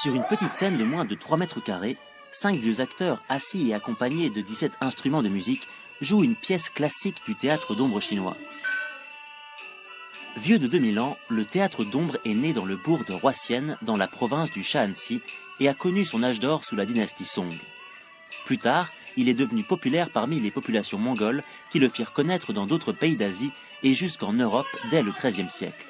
Sur une petite scène de moins de 3 mètres carrés, 5 vieux acteurs assis et accompagnés de 17 instruments de musique jouent une pièce classique du théâtre d'ombre chinois. Vieux de 2000 ans, le théâtre d'ombre est né dans le bourg de Huaxian, dans la province du Shaanxi, et a connu son âge d'or sous la dynastie Song. Plus tard, il est devenu populaire parmi les populations mongoles qui le firent connaître dans d'autres pays d'Asie et jusqu'en Europe dès le XIIIe siècle.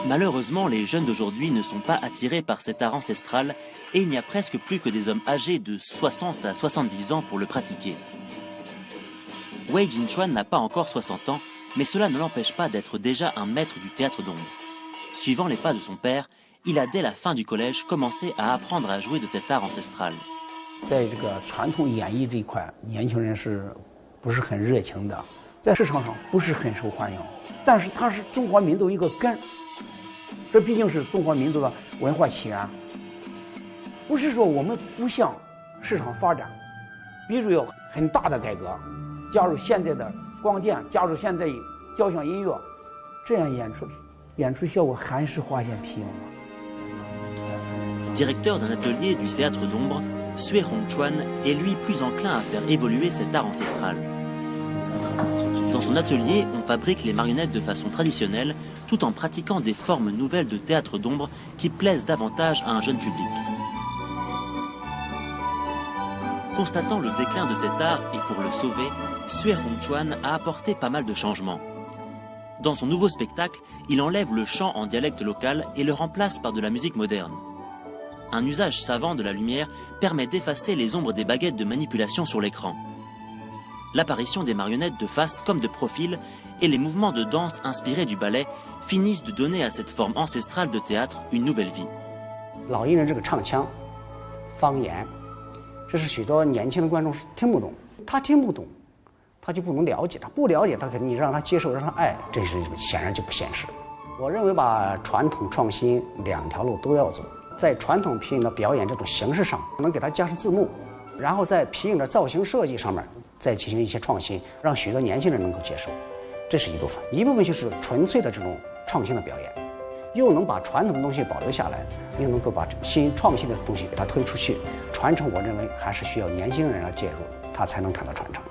Malheureusement, les jeunes d'aujourd'hui ne sont pas attirés par cet art ancestral et il n'y a presque plus que des hommes âgés de 60 à 70 ans pour le pratiquer. Wei Jinchuan n'a pas encore 60 ans, mais cela ne l'empêche pas d'être déjà un maître du théâtre d'ombre. Suivant les pas de son père, il a dès la fin du collège commencé à apprendre à jouer de cet art ancestral. 在这个传统演艺这一块，年轻人是不是很热情的，在市场上不是很受欢迎，但是它是中华民族一个根，这毕竟是中华民族的文化起源。不是说我们不向市场发展，比如有很大的改革，加入现在的光电，加入现在交响音乐，这样演出效果还是花间皮毛。 Directeur d'un atelier du théâtre d'ombre, Sui Hongchuan est lui plus enclin à faire évoluer cet art ancestral. Dans son atelier, on fabrique les marionnettes de façon traditionnelle, tout en pratiquant des formes nouvelles de théâtre d'ombre qui plaisent davantage à un jeune public. Constatant le déclin de cet art et pour le sauver, Sui Hongchuan a apporté pas mal de changements. Dans son nouveau spectacle, il enlève le chant en dialecte local et le remplace par de la musique moderne. Un usage savant de la lumière permet d'effacer les ombres des baguettes de manipulation sur l'écran. L'apparition des marionnettes de face comme de profil et les mouvements de danse inspirés du ballet finissent de donner à cette forme ancestrale de théâtre une nouvelle vie. 老艺人这个唱腔、方言，这是许多年轻的观众是听不懂，他听不懂，他就不能了解他，不了解他，你让他接受，让他爱，这是显然就不现实。我认为把传统创新两条路都要走。 在传统皮影的表演这种形式上，能给它加上字幕，然后在皮影的造型设计上面再进行一些创新，让许多年轻人能够接受，这是一部分。一部分就是纯粹的这种创新的表演，又能把传统的东西保留下来，又能够把新创新的东西给它推出去，传承。我认为还是需要年轻人来介入，它才能看到传承。